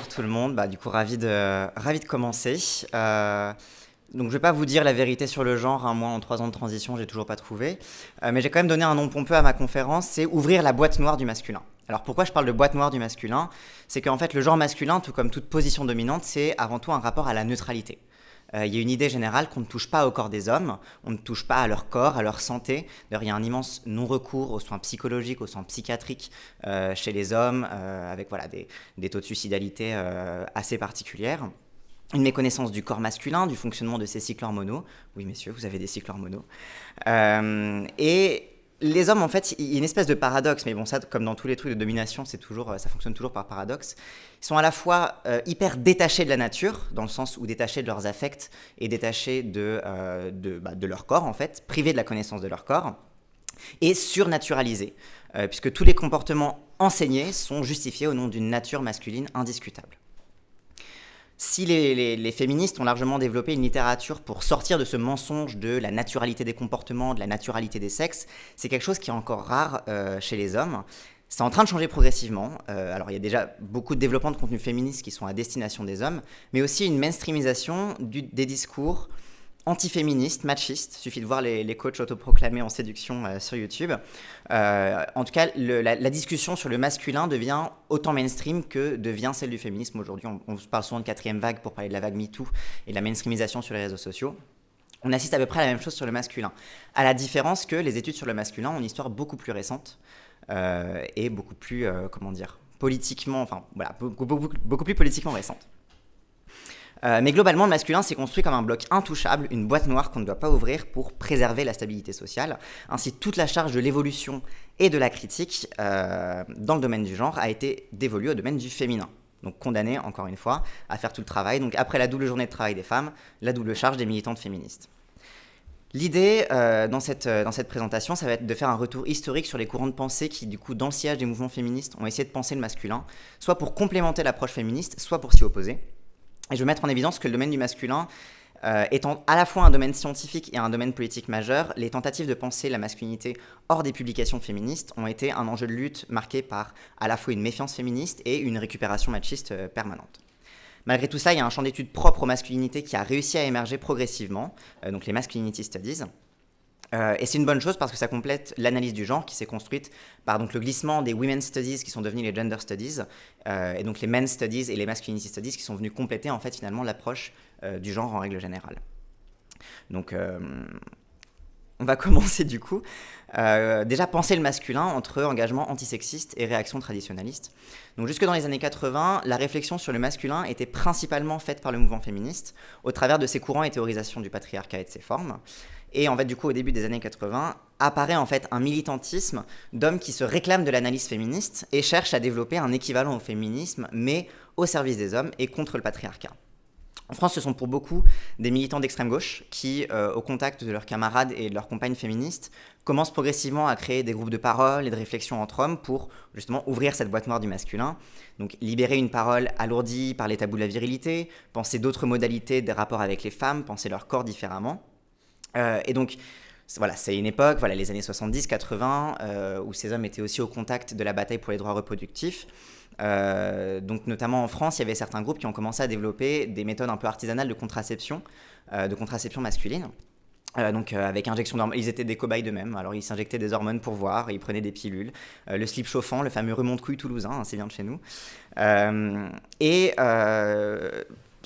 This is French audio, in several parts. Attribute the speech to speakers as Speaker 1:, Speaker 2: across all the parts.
Speaker 1: bonjour tout le monde. Du coup, ravi de commencer. Donc, je vais pas vous dire la vérité sur le genre, hein. Moi, en 3 ans de transition, j'ai toujours pas trouvé. Mais j'ai quand même donné un nom pompeux à ma conférence, c'est ouvrir la boîte noire du masculin. Alors, pourquoi je parle de boîte noire du masculin? C'est qu'en fait, le genre masculin, tout comme toute position dominante, c'est avant tout un rapport à la neutralité. Il y a une idée générale qu'on ne touche pas au corps des hommes, on ne touche pas à leur corps, à leur santé. D'ailleurs, il y a un immense non-recours aux soins psychologiques, aux soins psychiatriques chez les hommes, avec voilà, des taux de suicidalité assez particulières. Une méconnaissance du corps masculin, du fonctionnement de ces cycles hormonaux. Oui, messieurs, vous avez des cycles hormonaux. Et les hommes, en fait, il y a une espèce de paradoxe, mais bon, ça, comme dans tous les trucs de domination, ça fonctionne toujours par paradoxe. Ils sont à la fois hyper détachés de la nature, dans le sens où détachés de leurs affects et détachés de leur corps, en fait, privés de la connaissance de leur corps, et surnaturalisés, puisque tous les comportements enseignés sont justifiés au nom d'une nature masculine indiscutable. Si les féministes ont largement développé une littérature pour sortir de ce mensonge de la naturalité des comportements, de la naturalité des sexes, c'est quelque chose qui est encore rare chez les hommes. C'est en train de changer progressivement. Alors il y a déjà beaucoup de développement de contenus féministes qui sont à destination des hommes, mais aussi une mainstreamisation des discours antiféministes, machistes. Il suffit de voir les coachs autoproclamés en séduction sur YouTube. En tout cas, la discussion sur le masculin devient autant mainstream que devient celle du féminisme aujourd'hui. On parle souvent de quatrième vague pour parler de la vague MeToo et de la mainstreamisation sur les réseaux sociaux. On assiste à peu près à la même chose sur le masculin, à la différence que les études sur le masculin ont une histoire beaucoup plus récente et beaucoup plus, politiquement, enfin voilà, beaucoup plus politiquement récente. Mais globalement, le masculin s'est construit comme un bloc intouchable, une boîte noire qu'on ne doit pas ouvrir pour préserver la stabilité sociale. Ainsi, toute la charge de l'évolution et de la critique dans le domaine du genre a été dévolue au domaine du féminin. Donc condamné, encore une fois, à faire tout le travail. Donc après la double journée de travail des femmes, la double charge des militantes féministes. L'idée dans cette présentation, ça va être de faire un retour historique sur les courants de pensée qui, du coup, dans le sillage des mouvements féministes, ont essayé de penser le masculin, soit pour complémenter l'approche féministe, soit pour s'y opposer. Et je veux mettre en évidence que le domaine du masculin, étant à la fois un domaine scientifique et un domaine politique majeur, les tentatives de penser la masculinité hors des publications féministes ont été un enjeu de lutte marqué par à la fois une méfiance féministe et une récupération machiste permanente. Malgré tout ça, il y a un champ d'études propre aux masculinités qui a réussi à émerger progressivement, donc les Masculinity Studies. Et c'est une bonne chose parce que ça complète l'analyse du genre qui s'est construite par donc, le glissement des Women's Studies qui sont devenus les Gender Studies, et donc les Men's Studies et les Masculinity Studies qui sont venus compléter en fait finalement l'approche du genre en règle générale. Donc on va commencer du coup. Déjà penser le masculin entre engagement antisexiste et réaction traditionnaliste. Donc jusque dans les années 80, la réflexion sur le masculin était principalement faite par le mouvement féministe au travers de ses courants et théorisations du patriarcat et de ses formes. Et en fait, du coup, au début des années 80, apparaît en fait un militantisme d'hommes qui se réclament de l'analyse féministe et cherchent à développer un équivalent au féminisme, mais au service des hommes et contre le patriarcat. En France, ce sont pour beaucoup des militants d'extrême gauche qui, au contact de leurs camarades et de leurs compagnes féministes, commencent progressivement à créer des groupes de parole et de réflexion entre hommes pour justement ouvrir cette boîte noire du masculin. Donc libérer une parole alourdie par les tabous de la virilité, penser d'autres modalités des rapports avec les femmes, penser leur corps différemment. Et donc, voilà, c'est une époque, voilà, les années 70-80, où ces hommes étaient aussi au contact de la bataille pour les droits reproductifs. Donc, notamment en France, il y avait certains groupes qui ont commencé à développer des méthodes un peu artisanales de contraception masculine. Avec injection d'hormones, ils étaient des cobayes d'eux-mêmes, alors ils s'injectaient des hormones pour voir, ils prenaient des pilules, le slip chauffant, le fameux remonte-couille toulousain, hein, c'est bien de chez nous.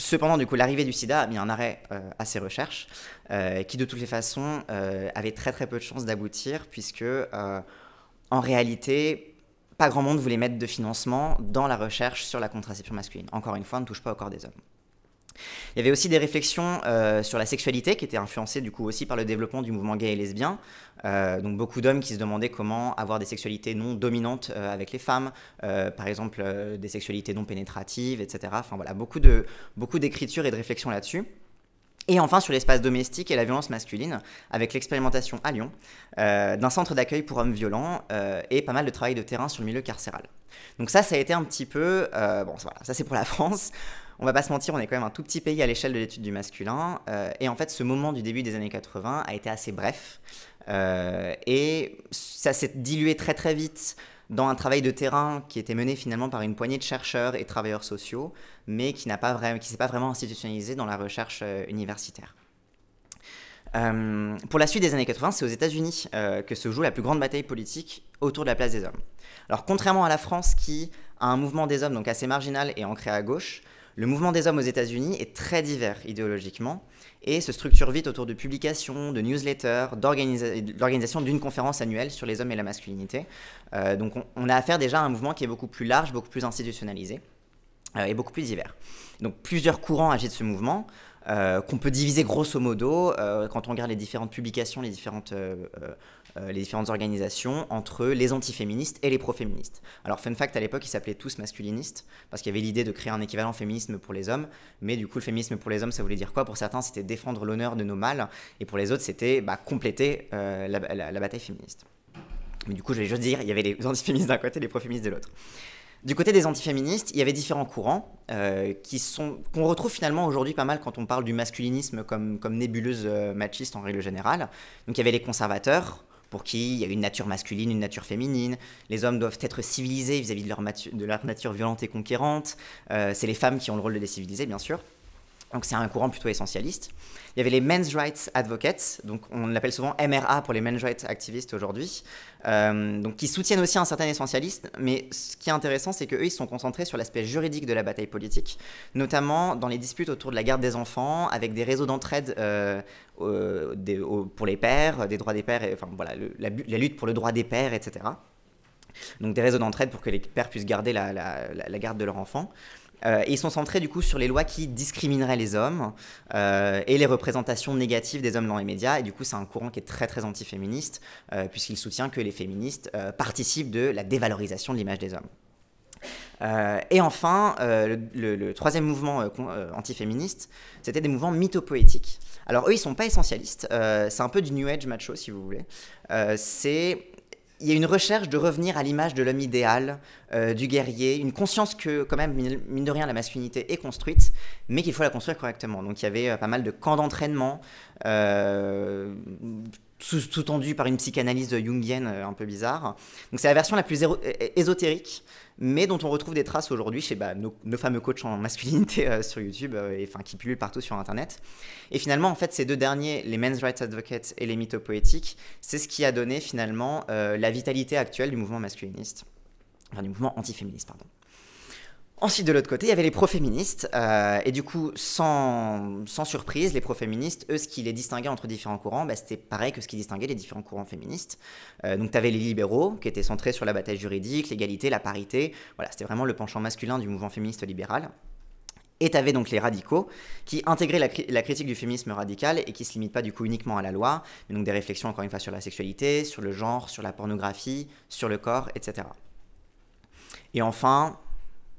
Speaker 1: Cependant, du coup, l'arrivée du sida a mis un arrêt à ces recherches, qui de toutes les façons avaient très très peu de chances d'aboutir, puisque en réalité, pas grand monde voulait mettre de financement dans la recherche sur la contraception masculine. Encore une fois, on ne touche pas au corps des hommes. Il y avait aussi des réflexions sur la sexualité qui étaient influencées du coup aussi par le développement du mouvement gay et lesbien. Donc beaucoup d'hommes qui se demandaient comment avoir des sexualités non dominantes avec les femmes, par exemple des sexualités non pénétratives, etc. Enfin voilà, beaucoup d'écriture et de réflexions là-dessus. Et enfin sur l'espace domestique et la violence masculine, avec l'expérimentation à Lyon d'un centre d'accueil pour hommes violents et pas mal de travail de terrain sur le milieu carcéral. Donc ça a été un petit peu... voilà, ça c'est pour la France. On va pas se mentir, on est quand même un tout petit pays à l'échelle de l'étude du masculin. Et en fait, ce moment du début des années 80 a été assez bref. Et ça s'est dilué très très vite dans un travail de terrain qui était mené finalement par une poignée de chercheurs et travailleurs sociaux, mais qui ne s'est pas vraiment institutionnalisé dans la recherche universitaire. Pour la suite des années 80, c'est aux États-Unis que se joue la plus grande bataille politique autour de la place des hommes. Alors contrairement à la France qui a un mouvement des hommes donc assez marginal et ancré à gauche, le mouvement des hommes aux États-Unis est très divers idéologiquement et se structure vite autour de publications, de newsletters, d'organisation d'une conférence annuelle sur les hommes et la masculinité. Donc on a affaire déjà à un mouvement qui est beaucoup plus large, beaucoup plus institutionnalisé et beaucoup plus divers. Donc plusieurs courants agitent ce mouvement, qu'on peut diviser grosso modo, quand on regarde les différentes publications, les différentes organisations, entre les antiféministes et les pro-féministes. Alors fun fact, à l'époque, ils s'appelaient tous masculinistes, parce qu'il y avait l'idée de créer un équivalent féminisme pour les hommes, mais du coup, le féminisme pour les hommes, ça voulait dire quoi? Pour certains, c'était défendre l'honneur de nos mâles, et pour les autres, c'était compléter la bataille féministe. Mais du coup, je vais juste dire, il y avait les antiféministes d'un côté et les pro-féministes de l'autre. Du côté des antiféministes, il y avait différents courants qu'on retrouve finalement aujourd'hui pas mal quand on parle du masculinisme comme nébuleuse machiste en règle générale. Donc il y avait les conservateurs, pour qui il y a une nature masculine, une nature féminine. Les hommes doivent être civilisés vis-à-vis de leur nature violente et conquérante. C'est les femmes qui ont le rôle de les civiliser, bien sûr. Donc c'est un courant plutôt essentialiste. Il y avait les Men's Rights Advocates, donc on l'appelle souvent MRA pour les Men's Rights Activists aujourd'hui, donc qui soutiennent aussi un certain essentialisme, mais ce qui est intéressant, c'est qu'eux, ils sont concentrés sur l'aspect juridique de la bataille politique, notamment dans les disputes autour de la garde des enfants, avec des réseaux d'entraide pour les pères, des droits des pères, la lutte pour le droit des pères, etc. Donc des réseaux d'entraide pour que les pères puissent garder la garde de leurs enfants. Et ils sont centrés du coup sur les lois qui discrimineraient les hommes et les représentations négatives des hommes dans les médias. Et du coup, c'est un courant qui est très très antiféministe puisqu'il soutient que les féministes participent de la dévalorisation de l'image des hommes. Et enfin, le troisième mouvement antiféministe, c'était des mouvements mythopoétiques. Alors eux, ils ne sont pas essentialistes. C'est un peu du New Age macho, si vous voulez. Il y a une recherche de revenir à l'image de l'homme idéal, du guerrier, une conscience que, quand même, mine de rien, la masculinité est construite, mais qu'il faut la construire correctement. Donc il y avait pas mal de camps d'entraînement, sous-tendu par une psychanalyse jungienne un peu bizarre. Donc c'est la version la plus ésotérique, mais dont on retrouve des traces aujourd'hui chez nos fameux coachs en masculinité sur YouTube, qui pullulent partout sur Internet. Et finalement, en fait, ces deux derniers, les Men's Rights Advocates et les mythopoétiques, c'est ce qui a donné finalement la vitalité actuelle du mouvement masculiniste, du mouvement antiféministe, pardon. Ensuite, de l'autre côté, il y avait les pro-féministes, et du coup, sans surprise, les pro-féministes, eux, ce qui les distinguait entre différents courants, c'était pareil que ce qui distinguait les différents courants féministes. Donc, tu avais les libéraux, qui étaient centrés sur la bataille juridique, l'égalité, la parité. Voilà, c'était vraiment le penchant masculin du mouvement féministe libéral. Et tu avais donc les radicaux, qui intégraient la critique du féminisme radical et qui ne se limitent pas du coup uniquement à la loi, mais donc des réflexions, encore une fois, sur la sexualité, sur le genre, sur la pornographie, sur le corps, etc. Et enfin,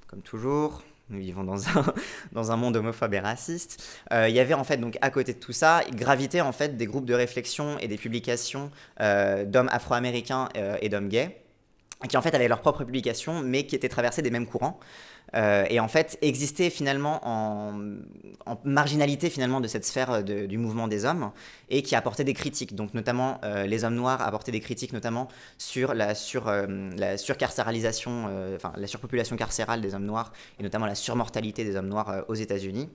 Speaker 1: comme toujours, nous vivons dans un monde homophobe et raciste. Il y avait en fait, donc, à côté de tout ça, gravitaient en fait des groupes de réflexion et des publications d'hommes afro-américains et d'hommes gays, qui en fait avaient leurs propres publications, mais qui étaient traversées des mêmes courants. Et en fait existaient finalement en marginalité finalement de cette sphère du mouvement des hommes et qui apportaient des critiques. Donc notamment les hommes noirs apportaient des critiques notamment sur la surcarcéralisation, la surpopulation carcérale des hommes noirs et notamment la surmortalité des hommes noirs aux États-Unis.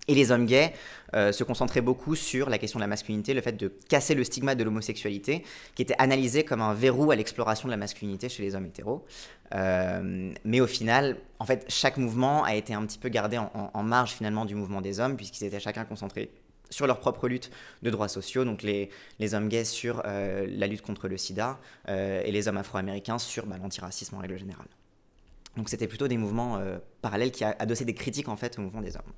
Speaker 1: Et les hommes gays se concentraient beaucoup sur la question de la masculinité, le fait de casser le stigmate de l'homosexualité, qui était analysé comme un verrou à l'exploration de la masculinité chez les hommes hétéros. Mais au final, en fait, chaque mouvement a été un petit peu gardé en marge finalement du mouvement des hommes, puisqu'ils étaient chacun concentrés sur leur propre lutte de droits sociaux, donc les hommes gays sur la lutte contre le sida et les hommes afro-américains sur l'antiracisme en règle générale. Donc c'était plutôt des mouvements parallèles qui adossaient des critiques en fait au mouvement des hommes.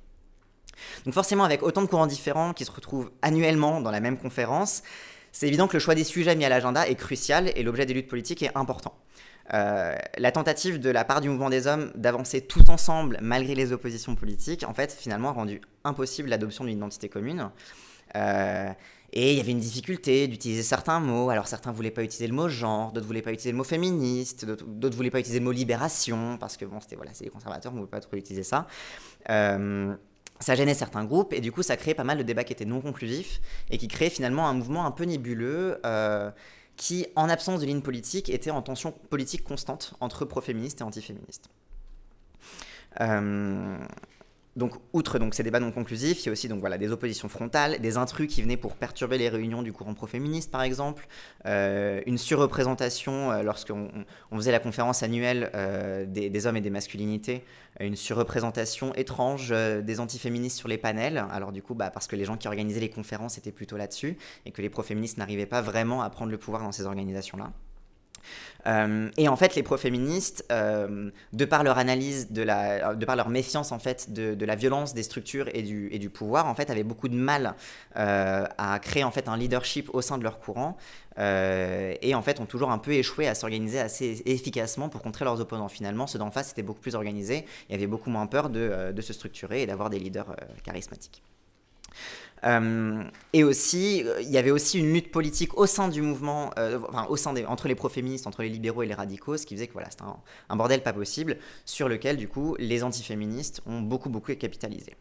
Speaker 1: Donc forcément, avec autant de courants différents qui se retrouvent annuellement dans la même conférence, c'est évident que le choix des sujets mis à l'agenda est crucial et l'objet des luttes politiques est important. La tentative de la part du mouvement des hommes d'avancer tous ensemble malgré les oppositions politiques, en fait, finalement a rendu impossible l'adoption d'une identité commune. Et il y avait une difficulté d'utiliser certains mots. Alors certains ne voulaient pas utiliser le mot genre, d'autres ne voulaient pas utiliser le mot féministe, d'autres ne voulaient pas utiliser le mot libération, parce que bon, c'est les conservateurs, on ne voulait pas trop utiliser ça. Ça gênait certains groupes et du coup ça créait pas mal de débats qui étaient non conclusifs et qui créaient finalement un mouvement un peu nébuleux qui, en absence de ligne politique, était en tension politique constante entre pro-féministes et anti-féministes. Donc, outre ces débats non conclusifs, il y a aussi des oppositions frontales, des intrus qui venaient pour perturber les réunions du courant pro-féministe, par exemple, une surreprésentation lorsqu'on faisait la conférence annuelle des hommes et des masculinités, une surreprésentation étrange des antiféministes sur les panels, alors du coup, parce que les gens qui organisaient les conférences étaient plutôt là-dessus, et que les pro-féministes n'arrivaient pas vraiment à prendre le pouvoir dans ces organisations-là. Et en fait, les pro-féministes, de par leur analyse, de par leur méfiance en fait de la violence des structures et du pouvoir, en fait, avaient beaucoup de mal à créer en fait un leadership au sein de leur courant, et en fait ont toujours un peu échoué à s'organiser assez efficacement pour contrer leurs opposants. Finalement, ceux d'en face étaient beaucoup plus organisés et avaient beaucoup moins peur de se structurer et d'avoir des leaders charismatiques. Et aussi, il y avait aussi une lutte politique au sein du mouvement, entre les pro-féministes, entre les libéraux et les radicaux, ce qui faisait que c'était un bordel pas possible, sur lequel, du coup, les antiféministes ont beaucoup capitalisé.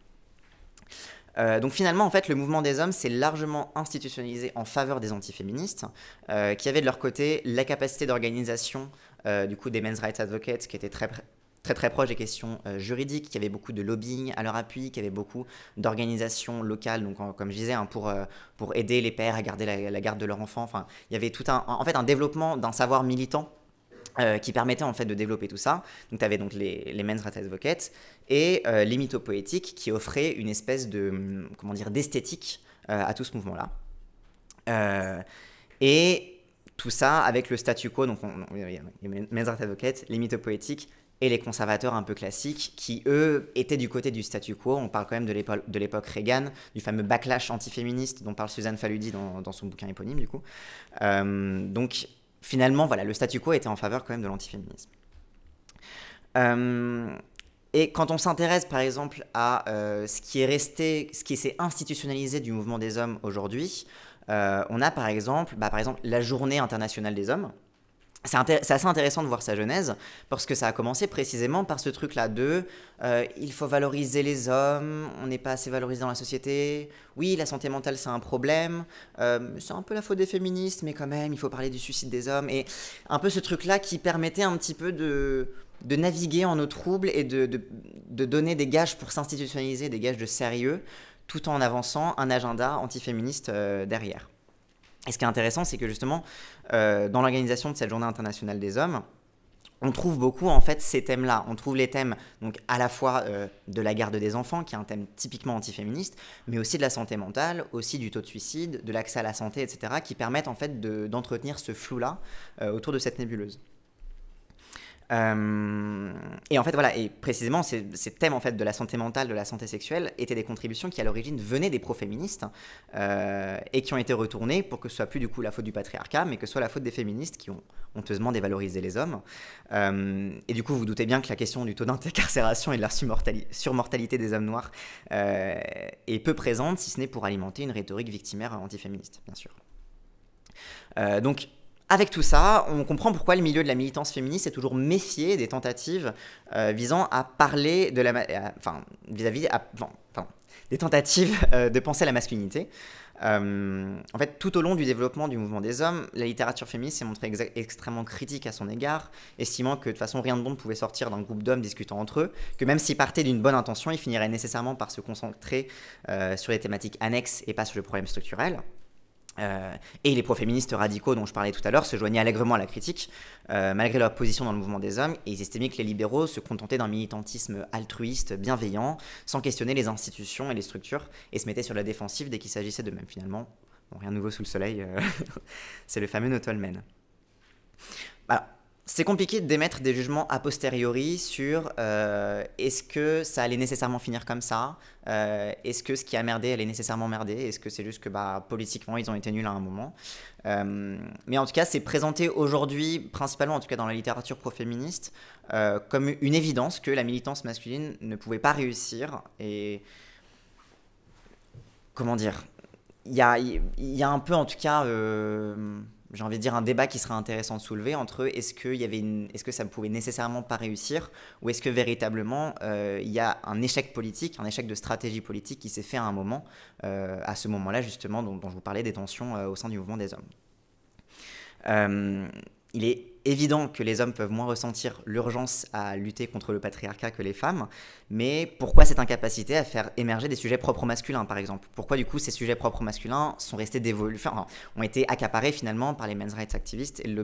Speaker 1: Donc finalement, en fait, le mouvement des hommes s'est largement institutionnalisé en faveur des antiféministes, qui avaient de leur côté la capacité d'organisation du coup des men's rights advocates, qui étaient très proche des questions juridiques, qui avait beaucoup de lobbying à leur appui, qui avait beaucoup d'organisations locales, donc comme je disais, pour aider les pères à garder la garde de leurs enfants. Enfin, il y avait tout un développement d'un savoir militant qui permettait en fait de développer tout ça. Donc tu avais les men's rights advocates et les mythopoétiques qui offraient une espèce de d'esthétique à tout ce mouvement-là. Et tout ça avec le statu quo, donc les men's rights advocates, les mythopoétiques et les conservateurs un peu classiques qui, eux, étaient du côté du statu quo. On parle quand même de l'époque Reagan, du fameux backlash antiféministe dont parle Suzanne Faludi dans son bouquin éponyme, du coup. Donc, finalement, le statu quo était en faveur quand même de l'antiféminisme. Et quand on s'intéresse, par exemple, à ce qui s'est institutionnalisé du mouvement des hommes aujourd'hui, on a, par exemple, la Journée internationale des hommes. C'est assez intéressant de voir sa genèse, parce que ça a commencé précisément par ce truc-là il faut valoriser les hommes, on n'est pas assez valorisé dans la société, oui, la santé mentale c'est un problème, c'est un peu la faute des féministes, mais quand même, il faut parler du suicide des hommes, et un peu ce truc-là qui permettait un petit peu de naviguer en eau trouble et de donner des gages pour s'institutionnaliser, des gages de sérieux, tout en avançant un agenda antiféministe derrière. Et ce qui est intéressant, c'est que justement, dans l'organisation de cette Journée internationale des hommes, on trouve beaucoup en fait ces thèmes-là. On trouve les thèmes donc à la fois de la garde des enfants, qui est un thème typiquement antiféministe, mais aussi de la santé mentale, aussi du taux de suicide, de l'accès à la santé, etc., qui permettent en fait d'entretenir ce flou-là autour de cette nébuleuse. Et en fait et précisément ces thèmes en fait de la santé mentale, de la santé sexuelle étaient des contributions qui à l'origine venaient des pro-féministes et qui ont été retournées pour que ce soit plus du coup la faute du patriarcat, mais que ce soit la faute des féministes qui ont honteusement dévalorisé les hommes. Et du coup vous doutez bien que la question du taux d'incarcération et de la surmortalité des hommes noirs est peu présente, si ce n'est pour alimenter une rhétorique victimaire antiféministe, bien sûr. Donc avec tout ça, on comprend pourquoi le milieu de la militance féministe est toujours méfié des tentatives visant à parler de des tentatives de penser la masculinité. En fait, tout au long du développement du mouvement des hommes, la littérature féministe s'est montrée extrêmement critique à son égard, estimant que de toute façon rien de bon ne pouvait sortir d'un groupe d'hommes discutant entre eux, que même s'ils partaient d'une bonne intention, ils finiraient nécessairement par se concentrer sur les thématiques annexes et pas sur le problème structurel. Et les pro-féministes radicaux dont je parlais tout à l'heure se joignaient allègrement à la critique, malgré leur position dans le mouvement des hommes, et ils estimaient que les libéraux se contentaient d'un militantisme altruiste, bienveillant, sans questionner les institutions et les structures, et se mettaient sur la défensive dès qu'il s'agissait d'eux-mêmes finalement. Bon, rien de nouveau sous le soleil, c'est le fameux Not All Men. Voilà. C'est compliqué d'émettre des jugements a posteriori sur est-ce que ça allait nécessairement finir comme ça, est-ce que ce qui a merdé allait nécessairement merder, est-ce que c'est juste que politiquement ils ont été nuls à un moment. Mais en tout cas c'est présenté aujourd'hui, principalement en tout cas dans la littérature pro-féministe, comme une évidence que la militance masculine ne pouvait pas réussir. Et comment dire, il y a un peu en tout cas j'ai envie de dire un débat qui serait intéressant de soulever entre est-ce que ça ne pouvait nécessairement pas réussir, ou est-ce que véritablement il y a un échec politique, un échec de stratégie politique qui s'est fait à un moment, à ce moment-là justement dont je vous parlais des tensions au sein du mouvement des hommes. Il est évident que les hommes peuvent moins ressentir l'urgence à lutter contre le patriarcat que les femmes, mais pourquoi cette incapacité à faire émerger des sujets propres aux masculins, par exemple? Pourquoi du coup ces sujets propres aux masculins sont restés ont été accaparés finalement par les men's rights activistes et le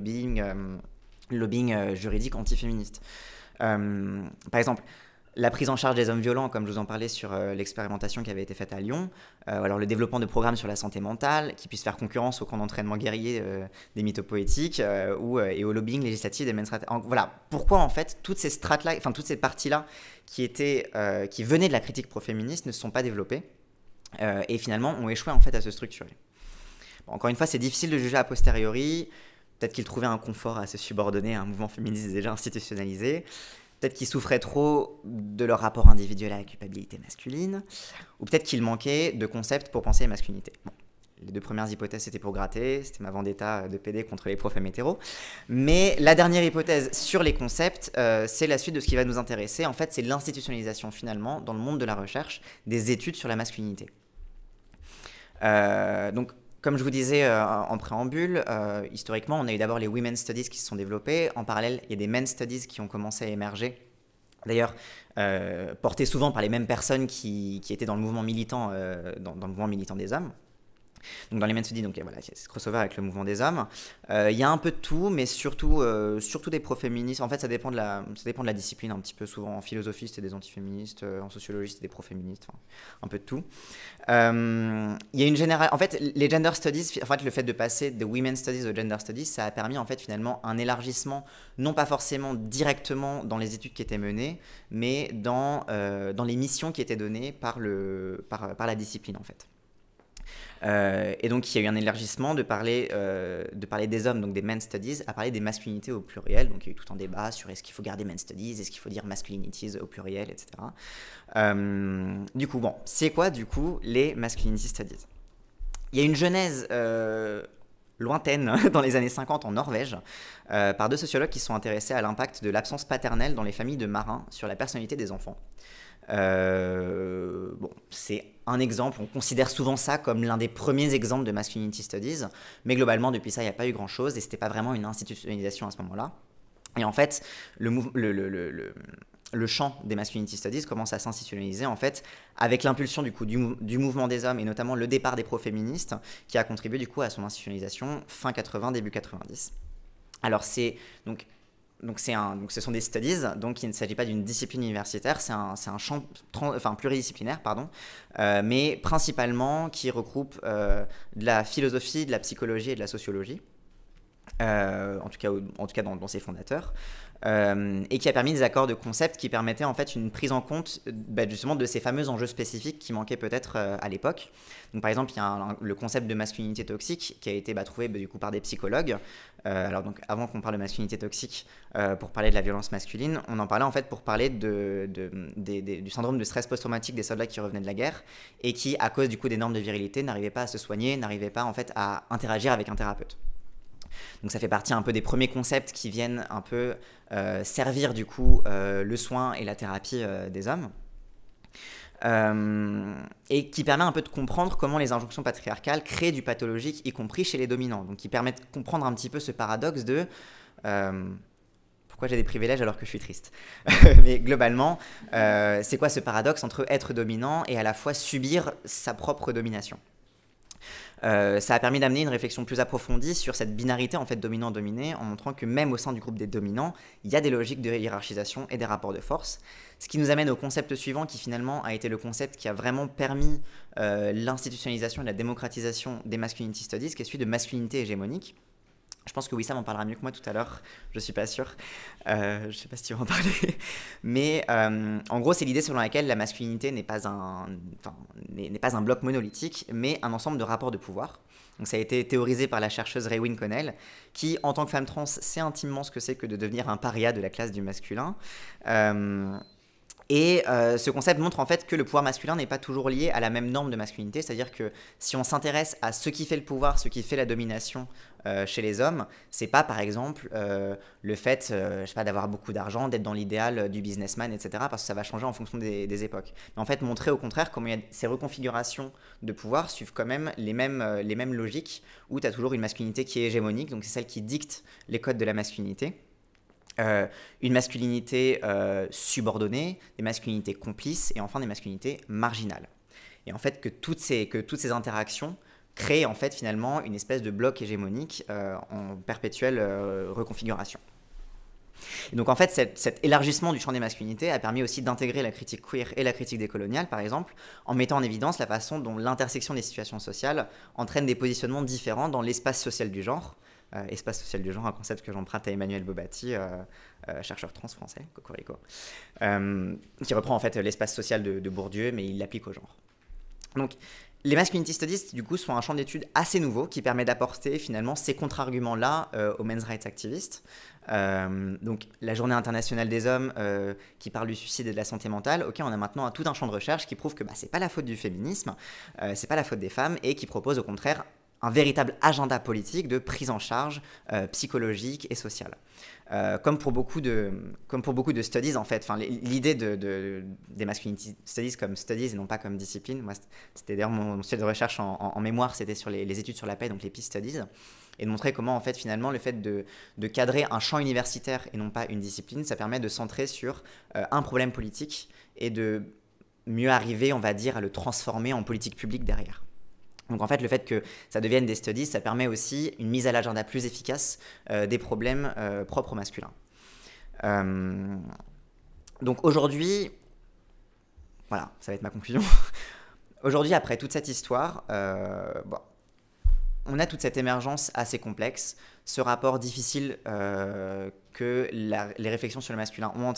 Speaker 1: lobbying juridique antiféministe? Par exemple, la prise en charge des hommes violents, comme je vous en parlais sur l'expérimentation qui avait été faite à Lyon, alors le développement de programmes sur la santé mentale qui puissent faire concurrence au camp d'entraînement guerrier des mythopoétiques et au lobbying législatif des men's rights. Voilà, pourquoi en fait toutes ces strates-là, enfin toutes ces parties-là qui venaient de la critique pro-féministe ne se sont pas développées et finalement ont échoué en fait à se structurer. Bon, encore une fois, c'est difficile de juger a posteriori. Peut-être qu'ils trouvaient un confort à se subordonner à un mouvement féministe déjà institutionnalisé. Peut-être qu'ils souffraient trop de leur rapport individuel à la culpabilité masculine, ou peut-être qu'il manquait de concepts pour penser les masculinités. Bon, les deux premières hypothèses, c'était pour gratter, c'était ma vendetta de PD contre les profs hétéros. Mais la dernière hypothèse sur les concepts, c'est la suite de ce qui va nous intéresser. En fait, c'est l'institutionnalisation finalement, dans le monde de la recherche, des études sur la masculinité. Donc, comme je vous disais en préambule, historiquement, on a eu d'abord les Women's Studies qui se sont développés. En parallèle, il y a des Men's Studies qui ont commencé à émerger. D'ailleurs, portés souvent par les mêmes personnes qui étaient dans le mouvement militant, dans le mouvement militant des hommes. Donc dans les Men's Studies, donc voilà, c'est ce crossover avec le mouvement des hommes. Il y a un peu de tout, mais surtout des pro-féministes. En fait, ça dépend de la discipline un petit peu. Souvent en philosophie, c'était des antiféministes, en sociologie, c'était des pro-féministes, enfin, un peu de tout. Il y a une générale. En fait, les gender studies, en fait, le fait de passer de women's studies aux gender studies, ça a permis en fait finalement un élargissement, non pas forcément directement dans les études qui étaient menées, mais dans les missions qui étaient données par la discipline en fait. Et donc il y a eu un élargissement de parler des hommes, donc des men's studies, à parler des masculinités au pluriel. Donc il y a eu tout un débat sur est-ce qu'il faut garder men's studies, est-ce qu'il faut dire masculinities au pluriel, etc. Du coup, bon, c'est quoi du coup les masculinity studies? Il y a une genèse lointaine dans les années 50 en Norvège par deux sociologues qui sont intéressés à l'impact de l'absence paternelle dans les familles de marins sur la personnalité des enfants. Bon, c'est un exemple, on considère souvent ça comme l'un des premiers exemples de masculinity studies, mais globalement depuis ça il n'y a pas eu grand chose et c'était pas vraiment une institutionnalisation à ce moment-là. Et en fait, le champ des masculinity studies commence à s'institutionnaliser en fait avec l'impulsion du coup du mouvement des hommes et notamment le départ des pro-féministes qui a contribué du coup à son institutionnalisation fin 80 début 90. Alors ce sont des studies, donc il ne s'agit pas d'une discipline universitaire, c'est un champ pluridisciplinaire, mais principalement qui regroupe de la philosophie, de la psychologie et de la sociologie, en tout cas dans ses fondateurs, et qui a permis des accords de concepts qui permettaient en fait une prise en compte justement de ces fameux enjeux spécifiques qui manquaient peut-être à l'époque. Donc par exemple, il y a le concept de masculinité toxique qui a été trouvé du coup par des psychologues. Alors donc avant qu'on parle de masculinité toxique, pour parler de la violence masculine, on en parlait en fait pour parler du syndrome de stress post-traumatique des soldats qui revenaient de la guerre et qui, à cause du coup des normes de virilité, n'arrivaient pas à se soigner, n'arrivaient pas en fait à interagir avec un thérapeute. Donc ça fait partie un peu des premiers concepts qui viennent un peu servir du coup le soin et la thérapie des hommes. Et qui permet un peu de comprendre comment les injonctions patriarcales créent du pathologique, y compris chez les dominants. Donc qui permet de comprendre un petit peu ce paradoxe de pourquoi j'ai des privilèges alors que je suis triste. Mais globalement, c'est quoi ce paradoxe entre être dominant et à la fois subir sa propre domination? Ça a permis d'amener une réflexion plus approfondie sur cette binarité en fait dominant-dominé, en montrant que même au sein du groupe des dominants, il y a des logiques de hiérarchisation et des rapports de force. Ce qui nous amène au concept suivant qui finalement a été le concept qui a vraiment permis l'institutionnalisation et la démocratisation des masculinity studies, qui est celui de masculinité hégémonique. Je pense que Wissam en parlera mieux que moi tout à l'heure, je suis pas sûr. Je sais pas si tu vas en parler. Mais en gros, c'est l'idée selon laquelle la masculinité n'est pas un bloc monolithique, mais un ensemble de rapports de pouvoir. Donc ça a été théorisé par la chercheuse Raewyn Connell, qui, en tant que femme trans, sait intimement ce que c'est que de devenir un paria de la classe du masculin. Et ce concept montre en fait que le pouvoir masculin n'est pas toujours lié à la même norme de masculinité, c'est-à-dire que si on s'intéresse à ce qui fait le pouvoir, ce qui fait la domination chez les hommes, c'est pas par exemple le fait, je sais pas, d'avoir beaucoup d'argent, d'être dans l'idéal du businessman, etc. Parce que ça va changer en fonction des époques. Mais en fait, montrer au contraire comment ces reconfigurations de pouvoir suivent quand même les mêmes logiques, où tu as toujours une masculinité qui est hégémonique, donc c'est celle qui dicte les codes de la masculinité. Une masculinité subordonnée, des masculinités complices et enfin des masculinités marginales. Et en fait que toutes ces interactions créent en fait finalement une espèce de bloc hégémonique en perpétuelle reconfiguration. Et donc en fait cet élargissement du champ des masculinités a permis aussi d'intégrer la critique queer et la critique décoloniale par exemple, en mettant en évidence la façon dont l'intersection des situations sociales entraîne des positionnements différents dans l'espace social du genre. Espace social du genre, un concept que j'emprunte à Emmanuel Bobatti, chercheur trans français, cocorico, qui reprend en fait l'espace social de Bourdieu, mais il l'applique au genre. Donc, les masculinity studies, du coup, sont un champ d'études assez nouveau qui permet d'apporter finalement ces contre-arguments-là aux men's rights activistes. Donc, la Journée internationale des hommes qui parle du suicide et de la santé mentale, ok, on a maintenant tout un champ de recherche qui prouve que c'est pas la faute du féminisme, c'est pas la faute des femmes, et qui propose au contraire un véritable agenda politique de prise en charge psychologique et sociale. Comme pour beaucoup de studies, en fait, l'idée des masculinity studies comme studies et non pas comme discipline, moi, c'était d'ailleurs mon sujet de recherche en mémoire, c'était sur les études sur la paix, donc les peace studies, et de montrer comment, en fait, finalement, le fait de cadrer un champ universitaire et non pas une discipline, ça permet de centrer sur un problème politique et de mieux arriver, on va dire, à le transformer en politique publique derrière. Donc en fait, le fait que ça devienne des studies, ça permet aussi une mise à l'agenda plus efficace des problèmes propres aux masculins. Donc aujourd'hui, voilà, ça va être ma conclusion. Aujourd'hui, après toute cette histoire, on a toute cette émergence assez complexe, ce rapport difficile que les réflexions sur le masculin ont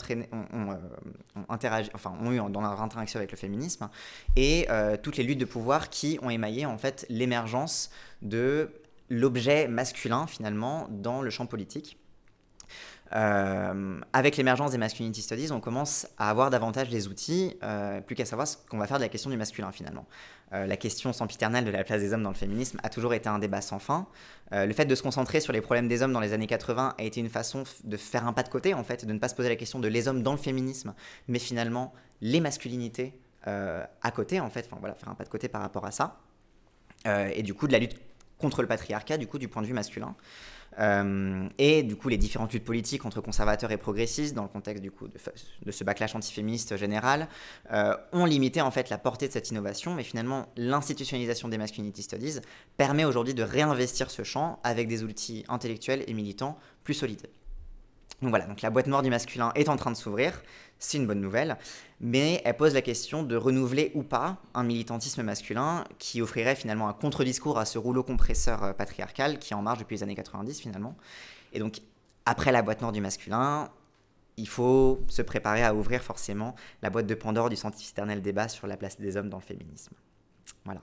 Speaker 1: eu dans leur interaction avec le féminisme, et toutes les luttes de pouvoir qui ont émaillé en fait l'émergence de l'objet masculin finalement dans le champ politique. Avec l'émergence des masculinity studies, on commence à avoir davantage des outils, plus qu'à savoir ce qu'on va faire de la question du masculin finalement. La question sempiternelle de la place des hommes dans le féminisme a toujours été un débat sans fin. Le fait de se concentrer sur les problèmes des hommes dans les années 80 a été une façon de faire un pas de côté en fait, de ne pas se poser la question de les hommes dans le féminisme, mais finalement les masculinités à côté en fait, faire un pas de côté par rapport à ça. Et du coup de la lutte contre le patriarcat du coup du point de vue masculin. Et du coup les différentes luttes politiques entre conservateurs et progressistes dans le contexte du coup de ce backlash antiféministe général ont limité en fait la portée de cette innovation, mais finalement l'institutionnalisation des masculinity studies permet aujourd'hui de réinvestir ce champ avec des outils intellectuels et militants plus solides. Donc voilà, donc la boîte noire du masculin est en train de s'ouvrir, c'est une bonne nouvelle, mais elle pose la question de renouveler ou pas un militantisme masculin qui offrirait finalement un contre-discours à ce rouleau compresseur patriarcal qui est en marche depuis les années 90 finalement. Et donc, après la boîte noire du masculin, il faut se préparer à ouvrir forcément la boîte de Pandore du sempiternel débat sur la place des hommes dans le féminisme. Voilà.